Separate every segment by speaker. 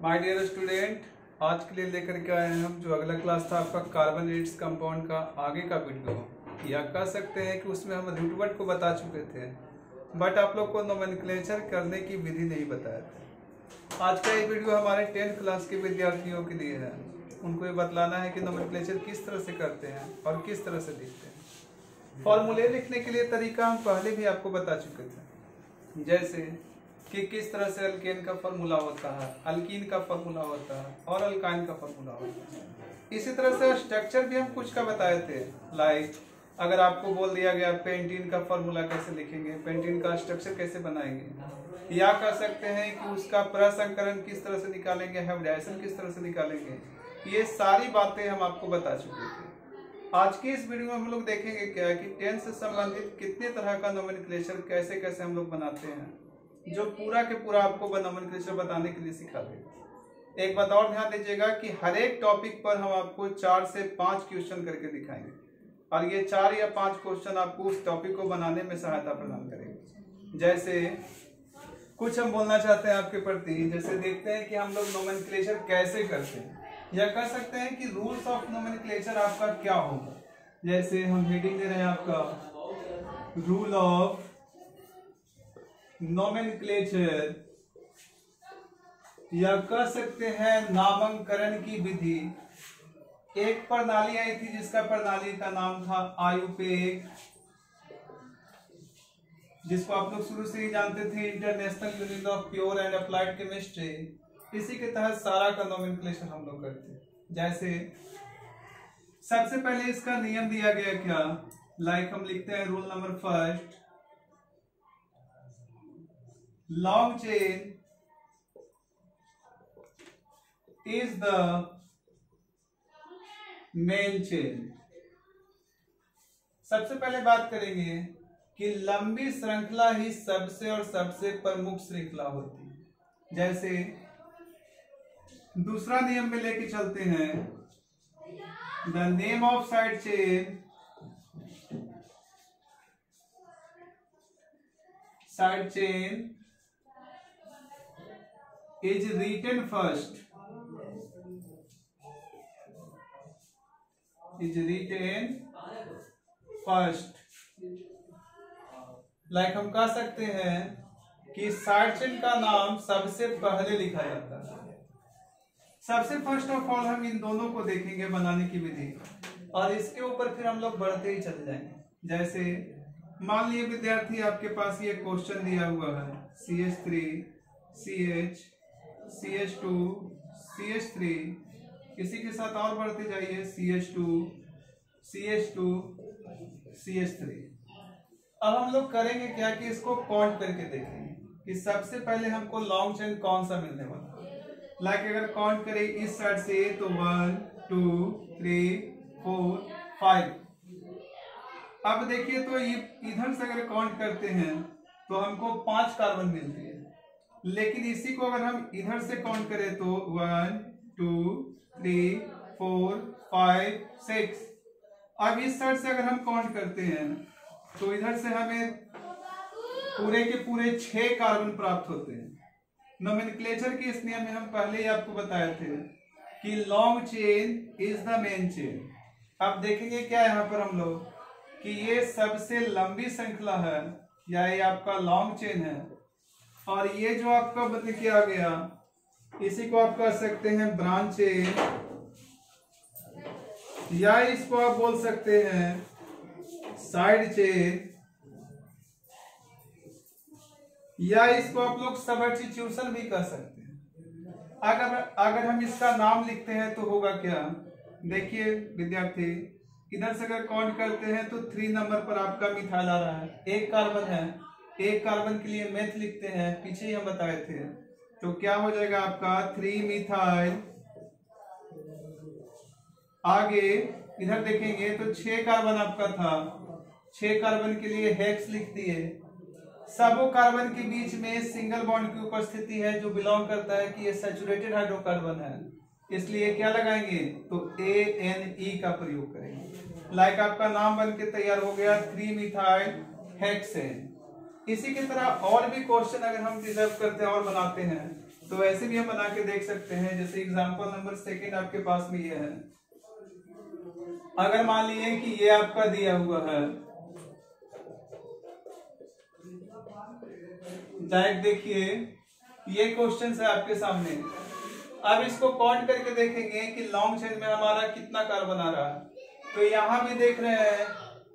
Speaker 1: My dear student, आज के लिए लेकर के आए हैं हम जो अगला क्लास था आपका कार्बोनेट्स कंपाउंड का आगे का वीडियो। या कह सकते हैं कि उसमें हम रूट वर्ड को बता चुके थे, बट आप लोग को नोमेनक्लेचर करने की विधि नहीं बताया था। आज का ये वीडियो हमारे 10th क्लास के विद्यार्थियों के लिए है। उनको ये बतलाना है कि नोमेनक्लेचर किस तरह से करते हैं और किस तरह से लिखते हैं। फॉर्मूले लिखने के लिए तरीका हम पहले भी आपको बता चुके थे, जैसे कि किस तरह से अल्केन का फॉर्मूला होता है, अल्कीन का फॉर्मूला होता है और अल्काइन का फॉर्मूला होता है। इसी तरह से स्ट्रक्चर भी हम कुछ का बताए थे। लाइक अगर आपको बोल दिया गया पेंटीन का फॉर्मूला कैसे लिखेंगे, पेंटीन का स्ट्रक्चर कैसे बनाएंगे, या कह सकते हैं कि उसका प्रसंकरण किस तरह से निकालेंगे, हाइब्रिडाइजेशन किस तरह से निकालेंगे, ये सारी बातें हम आपको बता चुके थे। आज की इस वीडियो में हम लोग देखेंगे क्या कि 10 से संबंधित कितने तरह का नोमेनक्लेचर कैसे कैसे हम लोग बनाते हैं, जो पूरा के पूरा आपको नोमेनक्लेचर बताने के लिए सिखा देगा। एक बात और ध्यान दीजिएगा कि हर एक टॉपिक पर हम आपको 4 से 5 क्वेश्चन करके दिखाएंगे और ये 4 या 5 क्वेश्चन आपको उस टॉपिक को बनाने में सहायता प्रदान करेंगे। जैसे कुछ हम बोलना चाहते हैं आपके प्रति, जैसे देखते हैं कि हम लोग नोमेनक्लेचर कैसे करते हैं, या कह सकते हैं कि रूल्स ऑफ नोमेनक्लेचर आपका क्या होगा। जैसे हम हेडिंग दे रहे हैं आपका रूल ऑफ नोमेनक्लेचर, या कह सकते हैं नामकरण की विधि। एक प्रणाली आई थी जिसका प्रणाली का नाम था आयुपेग, जिसको आप लोग शुरू से ही जानते थे, international union of pure and applied chemistry. इसी के तहत सारा का नोमेनक्लेचर हम लोग करते हैं। जैसे सबसे पहले इसका नियम दिया गया क्या, लाइक हम लिखते हैं rule number first, long chain is the main chain। सबसे पहले बात करेंगे कि लंबी श्रृंखला ही सबसे और सबसे प्रमुख श्रृंखला होती है। जैसे दूसरा नियम में लेके चलते हैं, the name of side chain is written first, like हम कह सकते हैं कि साइड चेन का नाम सबसे पहले लिखा जाता है। सबसे फर्स्ट ऑफ ऑल हम इन दोनों को देखेंगे बनाने की विधि, और इसके ऊपर फिर हम लोग बढ़ते ही चले जाएंगे। जैसे मान लिए विद्यार्थी आपके पास ये क्वेश्चन दिया हुआ है, CH3 CH CH2 CH3, इसी के साथ और बढ़ते जाइए, CH2 CH2 CH3। अब हम लोग करेंगे क्या कि इसको काउंट करके देखेंगे कि सबसे पहले हमको लॉन्ग चेन कौन सा मिलने वाला है। लाइक अगर काउंट करें इस साइड से तो 1 2 3 4 5। अब देखिए तो ये इधर से अगर काउंट करते हैं तो हमको 5 कार्बन मिलती है, लेकिन इसी को अगर हम इधर से काउंट करें तो 1 2 3 4 5 6। अब इस साइड से अगर हम काउंट करते हैं तो इधर से हमें पूरे के पूरे 6 कार्बन प्राप्त होते हैं। नोमेनक्लेचर के इस नियम में हम पहले ही आपको बताए थे कि long chain is the main chain. अब देखेंगे क्या यहाँ पर हम लोग कि ये सबसे लंबी श्रृंखला है, या ये आपका लॉन्ग चेन है, और ये जो आपका बदल के आ गया इसी को आप कह सकते हैं ब्रांच चेन, या इसको आप बोल सकते हैं साइड चेन, या इसको आप लोग सबस्टिट्यूशन भी कह सकते हैं। अगर हम इसका नाम लिखते हैं तो होगा क्या, देखिए विद्यार्थी, इधर से अगर काउंट करते हैं तो 3 नंबर पर आपका मिथाइल आ रहा है, 1 कार्बन है, 1 कार्बन के लिए मेथ लिखते हैं, पीछे ही हम बताए थे। तो क्या हो जाएगा आपका 3 मिथाइल। आगे इधर देखेंगे तो 6 कार्बन आपका था, 6 कार्बन के लिए हेक्स लिख दिए। सबो कार्बन के बीच में सिंगल बॉन्ड की उपस्थिति है जो बिलोंग करता है कि ये सैचुरेटेड हाइड्रोकार्बन है, इसलिए क्या लगाएंगे तो ANE का प्रयोग करेंगे। लाइक आपका नाम बन के तैयार हो गया 3 मिथाइल हेक्सेन। इसी की तरह और भी क्वेश्चन अगर हम डिजर्व करते हैं और बनाते हैं तो ऐसे भी हम बना के देख सकते हैं। जैसे एग्जांपल नंबर सेकंड आपके पास में ये है। अगर मान लीजिए कि ये आपका दिया हुआ है, डायरेक्ट देखिए ये क्वेश्चन है आपके सामने। अब इसको काउंट करके देखेंगे कि लॉन्ग चेन में हमारा कितना कार्बन आ रहा है। तो यहाँ भी देख रहे हैं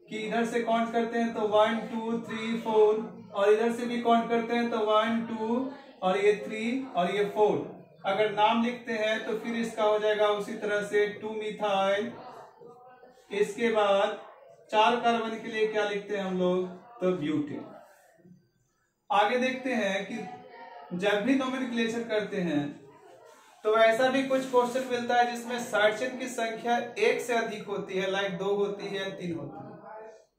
Speaker 1: कि इधर से काउंट करते हैं तो 1 2 3 4, और इधर से भी काउंट करते हैं तो 1 2 और ये 3 और ये 4। अगर नाम लिखते हैं तो फिर इसका हो जाएगा उसी तरह से 2 मिथाइल। इसके बाद 4 कार्बन के लिए क्या लिखते हैं हम लोग, तो ब्यूटेन। आगे देखते हैं कि जब भी नोमेनक्लेचर करते हैं तो ऐसा भी कुछ क्वेश्चन मिलता है जिसमें साइड चेन की संख्या 1 से अधिक होती है, लाइक 2 होती है, 3 होती है।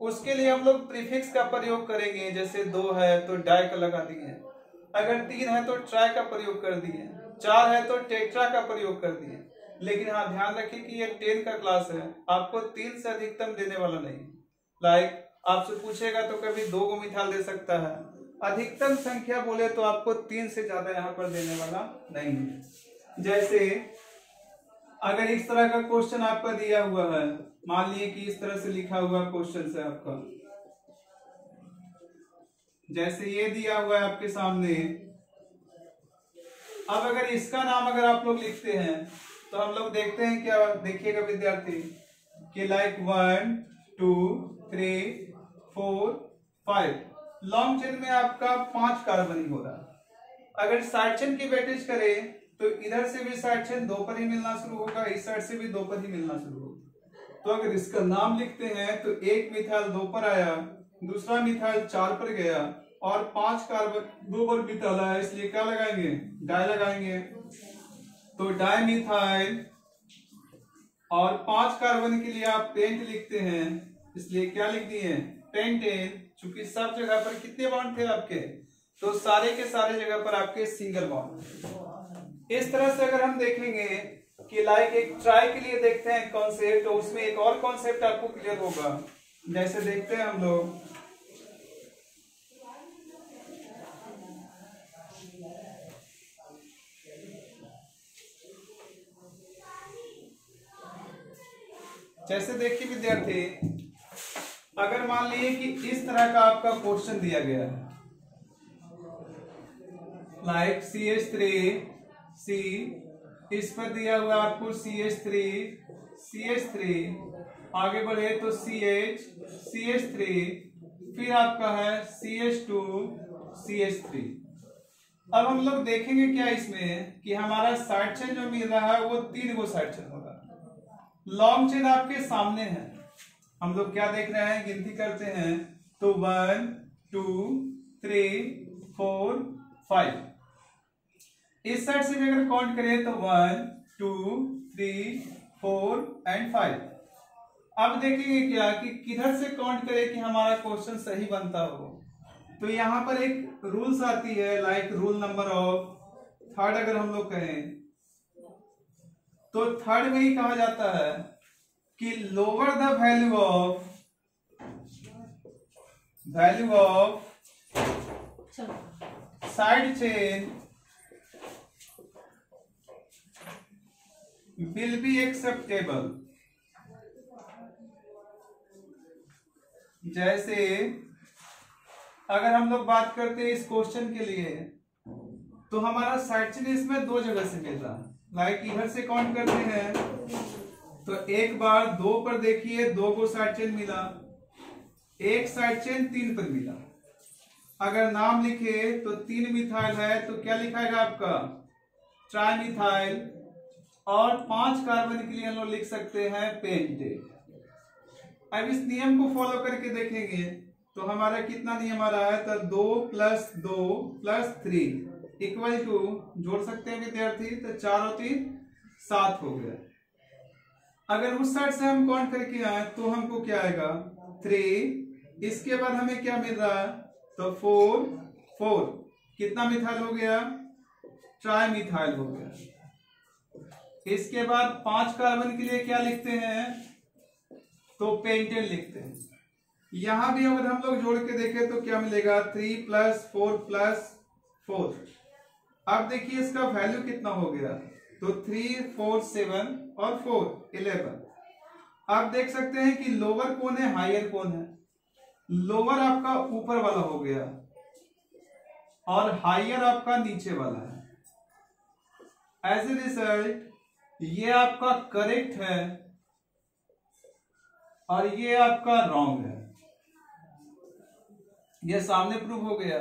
Speaker 1: उसके लिए हम लोग प्रीफिक्स का प्रयोग करेंगे। जैसे 2 है तो डाई का लगा दिए, अगर 3 है तो ट्राई का प्रयोग कर दिए, 4 है तो टेट्रा का प्रयोग कर दिए। लेकिन हाँ ध्यान रखिए कि ये 10 का क्लास है, आपको 3 से अधिकतम देने वाला नहीं। लाइक आपसे पूछेगा तो कभी 2 को मिथाइल दे सकता है, अधिकतम संख्या बोले तो आपको 3 से ज्यादा यहाँ पर देने वाला नहीं है। जैसे अगर इस तरह का क्वेश्चन आपका दिया हुआ है, मान लीजिए कि इस तरह से लिखा हुआ क्वेश्चन है आपका, जैसे ये दिया हुआ है आपके सामने। अब अगर इसका नाम अगर आप लोग लिखते हैं तो हम लोग देखते हैं क्या, देखिएगा विद्यार्थी कि लाइक 1 2 3 4 5, लॉन्ग चेन में आपका 5 कार्बन ही हो रहा है। अगर साइड चेन की वेटेज करें तो इधर से भी साइड चेन 2 पर ही मिलना शुरू होगा, इस साइड से भी 2 पर ही मिलना शुरू होगा। तो अगर इसका नाम लिखते हैं तो एक मिथाइल 2 पर आया, दूसरा मिथाइल 4 पर गया, और 5 कार्बन 2 पर मिथाइल आया, इसलिए क्या लगाएंगे, डाई लगाएंगे। तो डाई मिथाइल, और 5 कार्बन के लिए आप पेंट लिखते हैं, इसलिए क्या लिख दिए, पेंटेन। चूंकि सब जगह पर कितने बॉन्ड थे आपके, तो सारे के सारे जगह पर आपके सिंगल बॉन्ड। इस तरह से अगर हम देखेंगे कि लाइक एक ट्राई के लिए देखते हैं कॉन्सेप्ट, तो उसमें एक और कॉन्सेप्ट आपको क्लियर होगा। जैसे देखते हैं हम लोग, जैसे देखिए विद्यार्थी, अगर मान लीजिए कि इस तरह का आपका क्वेश्चन दिया गया है, लाइक CH3C, इस पर दिया हुआ आपको CH3, आगे बढ़े तो CH3, फिर आपका है CH2, अब हम लोग देखेंगे क्या इसमें कि हमारा साइड चेन जो मिल रहा है वो 3 गो साइड चेन होगा। लॉन्ग चेन आपके सामने है, हम लोग क्या देख रहे हैं, गिनती करते हैं तो 1 2 3 4 5। इस साइड से भी अगर काउंट करें तो 1 2 3 4 एंड 5। अब देखेंगे क्या कि किधर से काउंट करें कि हमारा क्वेश्चन सही बनता हो। तो यहाँ पर एक रूल्स आती है, like rule number of third अगर हम लोग कहें तो थर्ड में ही कहा जाता है कि lower the value of side chain will be acceptable. जैसे अगर हम लोग बात करते हैं इस क्वेश्चन के लिए, तो हमारा साइड चेन इसमें 2 जगह से मिल रहा है। लाइक इधर से काउंट करते हैं तो एक बार 2 पर देखिए 2 को साइड चेन मिला, एक साइड चेन 3 पर मिला। अगर नाम लिखे तो 3 मिथाइल है तो क्या लिखाएगा आपका, ट्राई मिथाइल, और 5 कार्बन के लिए हम लोग लिख सकते हैं पेंटेन। अब इस नियम को फॉलो करके देखेंगे तो हमारा कितना नियम आ रहा है, तो 2 + 2 + 3 इक्वल टू, जोड़ सकते हैं विद्यार्थी, तो 4 और 3 7 हो गया। अगर उस साइड से हम काउंट करके आए तो हमको क्या आएगा, 3। इसके बाद हमें क्या मिल रहा है, तो 4 कितना मिथाइल हो गया, ट्राई मिथाइल हो गया। इसके बाद 5 कार्बन के लिए क्या लिखते हैं, तो पेंटेन लिखते हैं। यहां भी अगर हम लोग जोड़ के देखें तो क्या मिलेगा, 3 + 4 + 4 अब देखिए इसका वैल्यू कितना हो गया, तो 3 4 7 और 4 11। आप देख सकते हैं कि लोअर कौन है, हायर कौन है। लोअर आपका ऊपर वाला हो गया और हायर आपका नीचे वाला है। एज ए रिजल्ट ये आपका करेक्ट है और ये आपका रॉन्ग है। ये सामने प्रूव हो गया।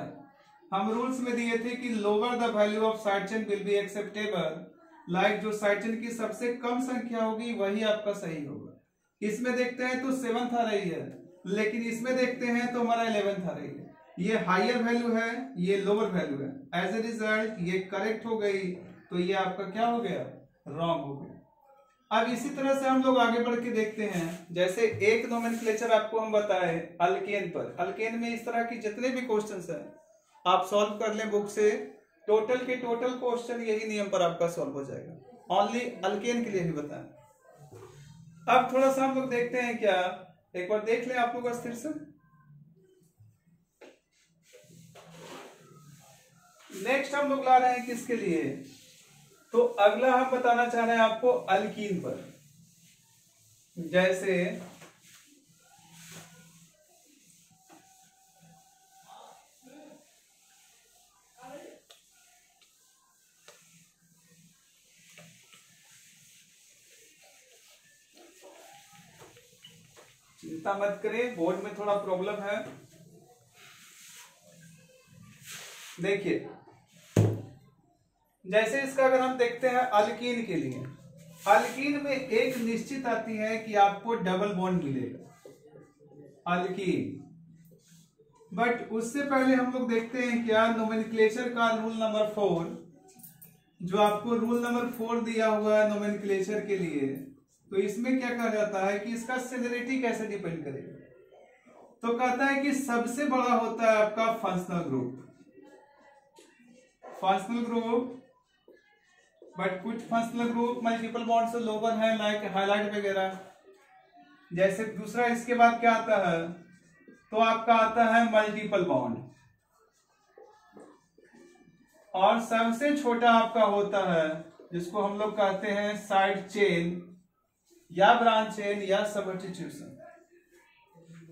Speaker 1: हम रूल्स में दिए थे कि lower the value of side chain will be acceptable, like जो साइड चेन की सबसे कम संख्या होगी वही आपका सही होगा। इसमें देखते हैं तो 7th आ रही है, लेकिन इसमें देखते हैं तो हमारा 11th आ रही है। ये हायर वैल्यू है, ये लोअर वैल्यू है। एज ए रिजल्ट ये करेक्ट हो गई, तो ये आपका क्या हो गया, रॉन्ग हो गया। अब इसी तरह से हम लोग आगे बढ़ के देखते हैं। जैसे एक नोमेनक्लेचर आपको हम बताए अल्केन पर, अल्केन में इस तरह की जितने भी क्वेश्चंस हैं आप सॉल्व कर लें बुक से, टोटल के टोटल क्वेश्चन यही नियम पर आपका सॉल्व हो जाएगा। ओनली अल्केन के लिए ही बताएं। अब थोड़ा सा हम लोग देखते हैं, क्या एक बार देख लें आप लोग अस्थिर से। नेक्स्ट हम लोग ला रहे हैं किसके लिए, तो अगला हम बताना चाह रहे हैं आपको अल्कीन पर। जैसे चिंता मत करें, बोर्ड में थोड़ा प्रॉब्लम है। देखिए जैसे इसका अगर हम देखते हैं अल्कीन के लिए, अल्कीन में एक निश्चित आती है कि आपको डबल बॉन्ड मिलेगा अल्कीन। बट उससे पहले हम लोग देखते हैं क्या नोमेनक्लेचर का रूल नंबर 4, जो आपको रूल नंबर 4 दिया हुआ है नोमेनक्लेचर के लिए। तो इसमें क्या कहा जाता है कि इसका सिमिलरिटी कैसे डिपेंड करेगा, तो कहता है कि सबसे बड़ा होता है आपका functional group, functional group. But कुछ फंक्शनल ग्रुप मल्टीपल बॉन्ड से लोअर है, लाइक हाइलाइट वगैरह। जैसे दूसरा इसके बाद क्या आता है, तो आपका आता है मल्टीपल बॉन्ड। और सबसे छोटा आपका होता है जिसको हम लोग कहते हैं साइड चेन या ब्रांच चेन या सब्स्टिट्यूशन।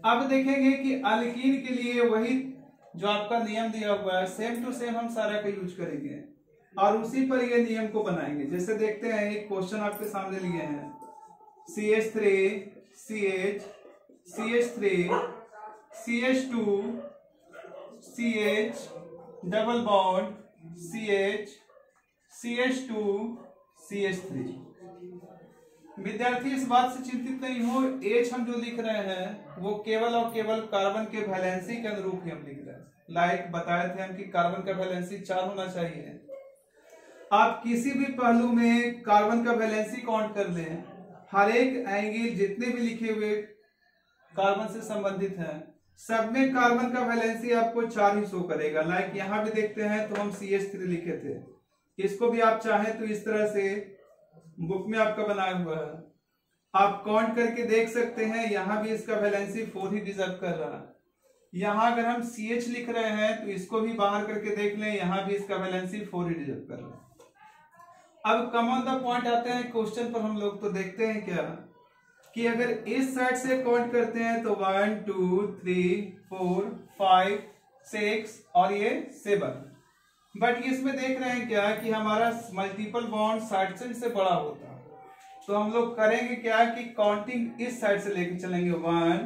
Speaker 1: अब देखेंगे कि अल्कीन के लिए वही जो आपका नियम दिया हुआ है सेम टू सेम हम सारा का यूज करेंगे और उसी पर ये नियम को बनाएंगे। जैसे देखते हैं एक क्वेश्चन आपके सामने लिए हैं, CH3 CH CH3 CH2 CH double bond CH CH2 CH3। विद्यार्थी इस बात से चिंतित नहीं हो, H हम जो लिख रहे हैं वो केवल और केवल कार्बन के वैलेंसी के अनुरूप ही हम लिख रहे हैं। लाइक बताए थे हम कि कार्बन का वैलेंसी 4 होना चाहिए। आप किसी भी पहलू में कार्बन का वैलेंसी काउंट कर लें, हर एक एंगल जितने भी लिखे हुए कार्बन से संबंधित हैं सब में कार्बन का वैलेंसी आपको 4 ही शो करेगा। लाइक यहाँ भी देखते हैं तो हम CH3 लिखे थे, इसको भी आप चाहें तो इस तरह से बुक में आपका बनाया हुआ है, आप काउंट करके देख सकते हैं। यहाँ भी इसका वैलेंसी 4 ही डिजर्व कर रहा है। यहाँ अगर हम CH लिख रहे हैं तो इसको भी बाहर करके देख लें, यहाँ भी इसका वैलेंसी 4 ही डिजर्व कर रहा है। अब कम ऑन द पॉइंट आते हैं क्वेश्चन पर हम लोग, तो देखते हैं क्या कि अगर इस साइड से काउंट करते हैं तो 1 2 3 4 5 6 और ये 7। बट इसमें देख रहे हैं क्या कि हमारा मल्टीपल बॉन्ड साइड चेन से बड़ा होता है, तो हम लोग करेंगे क्या कि काउंटिंग इस साइड से लेके चलेंगे 1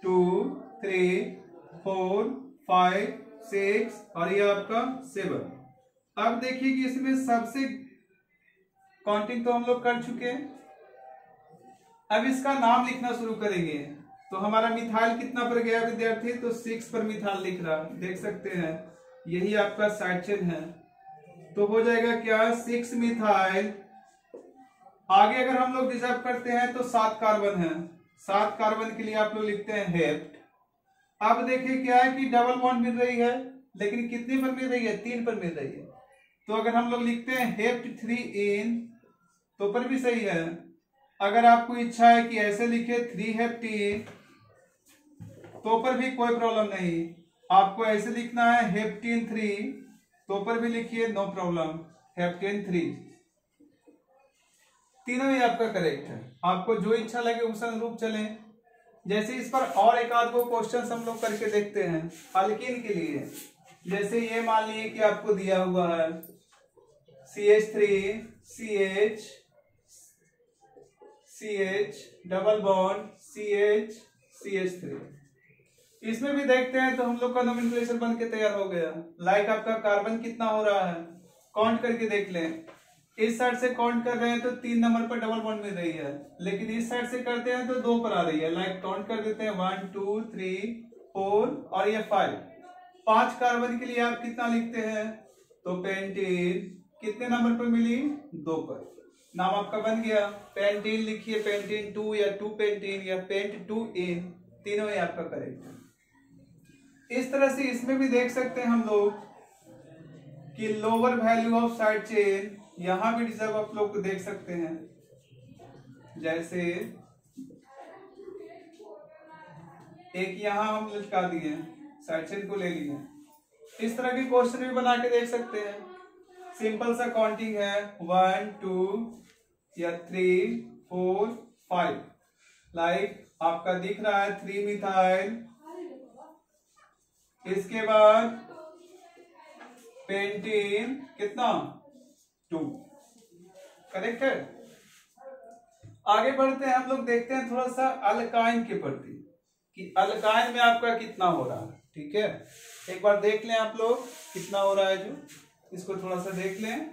Speaker 1: 2 3 4 5 6 और ये आपका 7। अब देखिए कि इसमें सबसे काउंटिंग तो हम लोग कर चुके हैं, अब इसका नाम लिखना शुरू करेंगे। तो हमारा मिथाइल कितना पर गया विद्यार्थी, तो 6 पर मिथाइल लिख रहा, देख सकते हैं यही आपका साइड चेन है। तो हो जाएगा क्या 6 मिथाइल। आगे अगर हम लोग रिजर्व करते हैं तो 7 कार्बन है, 7 कार्बन के लिए आप लोग लिखते हैं हेप्ट। अब देखिए क्या है कि डबल बॉन्ड मिल रही है, लेकिन कितने पर मिल रही है, 3 पर मिल रही है। तो अगर हम लोग लिखते हैं हेप्ट 3 इन, तो पर भी सही है। अगर आपको इच्छा है कि ऐसे लिखे 3 हेप्टीन, तो पर भी कोई प्रॉब्लम नहीं। आपको ऐसे लिखना है हेप्टीन 3, तो पर भी लिखिए, नो प्रॉब्लम। हेप्टेन 3, तीनों ही आपका करेक्ट है। आपको जो इच्छा लगे उस अनुरूप चले। जैसे इस पर और एक आध को क्वेश्चन हम लोग करके देखते हैं अल्कीन के लिए। जैसे ये मान लीजिए कि आपको दिया हुआ है CH3 CH CH double bond CH CH3। इसमें भी देखते हैं तो हम लोग का नोमेनक्लेचर बन के तैयार हो गया। लाइक आपका कार्बन कितना हो रहा है, काउंट करके देख लें। इस साइड से काउंट कर रहे हैं तो 3 नंबर पर डबल बॉन्ड मिल रही है, लेकिन इस साइड से करते हैं तो 2 पर आ रही है। लाइक काउंट कर देते हैं 1 2 3 4 और ये 5। 5 कार्बन के लिए आप कितना लिखते हैं, तो पेंटीन कितने नंबर पर मिली, 2 पर। नाम आपका बन गया पेंटीन। लिखिए पेंटीन 2 या 2 पेंटीन या पेंट 2 इन, तीनों ही आपका करेक्ट है। इस तरह से इसमें भी देख सकते हैं हम लोग कि lower value of side chain, यहां भी रिजर्व आप लोग को देख सकते हैं। जैसे एक यहां हम लटका दिए, साइड चेन को ले लिए। इस तरह के क्वेश्चन भी बना के देख सकते हैं। सिंपल सा काउंटिंग है 1 2 या 3 4 5। लाइक आपका दिख रहा है 3 मिथाइल, इसके बाद पेंटीन कितना 2, करेक्ट है। आगे बढ़ते हैं हम लोग, देखते हैं थोड़ा सा अल्काइन के प्रति कि अल्काइन में आपका कितना हो रहा है। ठीक है, एक बार देख लें आप लोग कितना हो रहा है, जो इसको थोड़ा सा देख लें।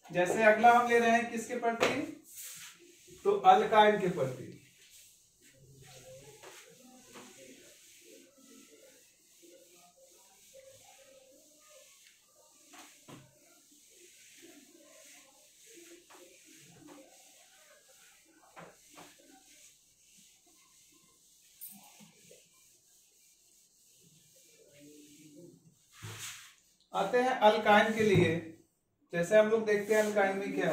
Speaker 1: जैसे अगला हम ले रहे हैं किसके प्रति, तो अल्काइन के प्रति। आते हैं अल्काइन के लिए। जैसे हम लोग देखते हैं अल्काइन में क्या,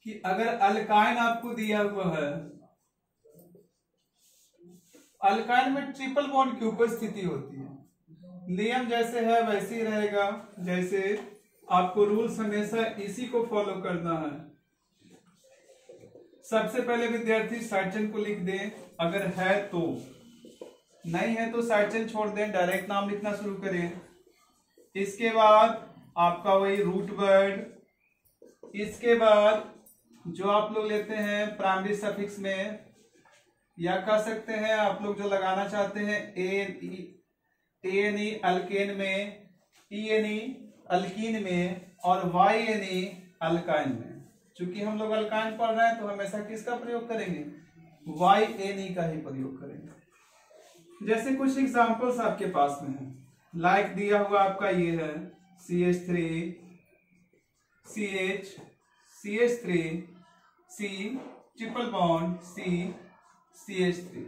Speaker 1: कि अगर अल्काइन आपको दिया हुआ है, अल्काइन में ट्रिपल बॉन्ड की उपस्थिति होती है। नियम जैसे है वैसे ही रहेगा। जैसे आपको रूल्स हमेशा इसी को फॉलो करना है। सबसे पहले विद्यार्थी साइड चेन को लिख दें, अगर है तो, नहीं है तो साइड चेन छोड़ दें, डायरेक्ट नाम लिखना शुरू करें। इसके बाद आपका वही रूट वर्ड। इसके बाद जो आप लोग लेते हैं प्राइमरी सफिक्स में, या कह सकते हैं आप लोग जो लगाना चाहते हैं ANE अल्केन में, ENE अल्कीन में और YNE अल्काइन में। चूंकि हम लोग अल्काइन पढ़ रहे हैं तो हमेशा किसका प्रयोग करेंगे, YNE का ही प्रयोग करेंगे। जैसे कुछ एग्जांपल्स आपके पास में है, लाइक दिया हुआ आपका ये है CH3 CH CH3 C triple bond C CH3।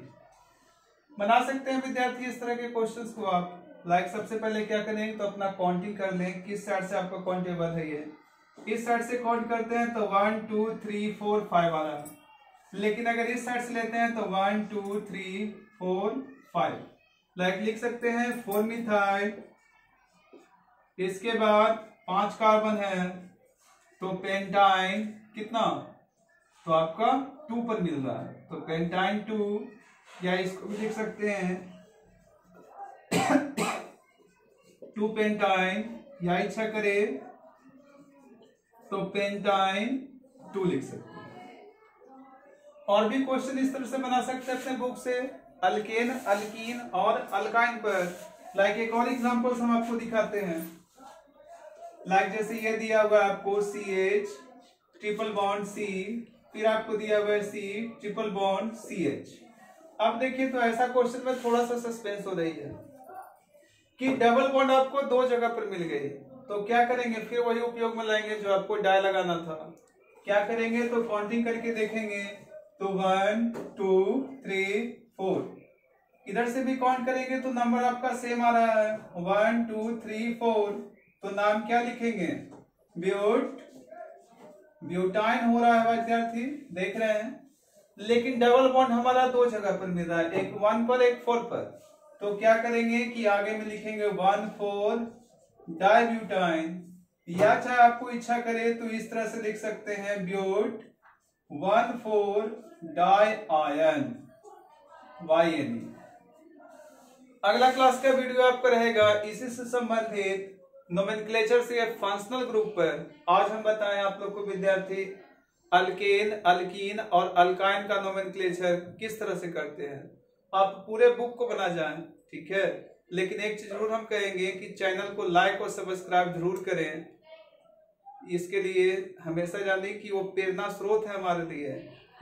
Speaker 1: बना सकते हैं विद्यार्थी इस तरह के क्वेश्चंस को आप। लाइक सबसे पहले क्या करेंगे, तो अपना काउंटिंग कर लें, किस साइड से आपका काउंटेबल है। ये इस साइड से काउंट करते हैं तो 1 2 3 4 5 आ रहा है, लेकिन अगर इस साइड से लेते हैं तो 1 2 3 4 5। लाइक लिख सकते हैं 4 मिथाइल, इसके बाद 5 कार्बन है तो पेंटाइन कितना, तो आपका 2 पर मिल रहा है, तो पेंटाइन 2। या इसको भी लिख सकते हैं 2 पेंटाइन, या इच्छा करे तो पेंटाइन 2 लिख सकते हैं। और भी क्वेश्चन इस तरह से बना सकते हैं अपने बुक से, अल्केन अल्कीन और अल्काइन पर। लाइक एक और एग्जांपल्स हम आपको दिखाते हैं। लाइक जैसे ये दिया हुआ है आपको CH ट्रिपल बॉन्ड C, फिर आपको दिया हुआ है C ट्रिपल बॉन्ड CH। अब देखिए तो ऐसा क्वेश्चन में थोड़ा सा सस्पेंस हो रही है कि डबल बॉन्ड आपको 2 जगह पर मिल गई, तो क्या करेंगे, फिर वही उपयोग में लाएंगे जो आपको डाई लगाना था। क्या करेंगे, तो काउंटिंग करके देखेंगे तो 1 2 3 4। इधर से भी काउंट करेंगे तो नंबर आपका सेम आ रहा है 1 2 3 4। तो नाम क्या लिखेंगे, ब्यूटाइन हो रहा है विद्यार्थी, देख रहे हैं, लेकिन डबल बॉन्ड हमारा दो जगह पर मिल रहा है, एक 1 पर एक 4 पर। तो क्या करेंगे कि आगे में लिखेंगे 1,4 डाइब्यूटाइन, या चाहे आपको इच्छा करे तो इस तरह से लिख सकते हैं ब्यूट 1,4 डाई आयन YNE। अगला क्लास का वीडियो आपका रहेगा इसी से संबंधित नोमेनक्लेचर से फंक्शनल ग्रुप पर। आज हम बताएं आप लोग को विद्यार्थी अल्केन, अल्कीन और अल्काइन का नोमेनक्लेचर किस तरह से करते हैं। आप पूरे बुक को बना जाएं, ठीक है, लेकिन एक चीज जरूर हम कहेंगे कि चैनल को लाइक और सब्सक्राइब जरूर करें। इसके लिए हमेशा जानें कि वो प्रेरणा स्रोत है हमारे लिए,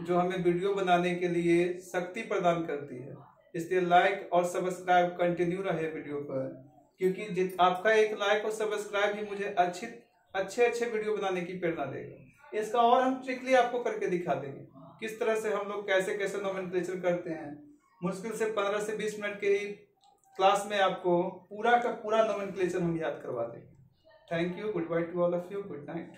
Speaker 1: जो हमें वीडियो बनाने के लिए शक्ति प्रदान करती है। इसलिए लाइक और सब्सक्राइब कंटिन्यू रहे वीडियो पर, क्योंकि आपका एक लाइक और सब्सक्राइब ही मुझे अच्छे वीडियो बनाने की प्रेरणा देगा। इसका और हम ट्रिकली आपको करके दिखा देंगे किस तरह से हम लोग कैसे नोमेनक्लेचर करते हैं। मुश्किल से 15 से 20 मिनट के ही क्लास में आपको पूरा का पूरा नोमेनक्लेचर हम याद करवा देंगे। Thank you, good by two all of you, good night.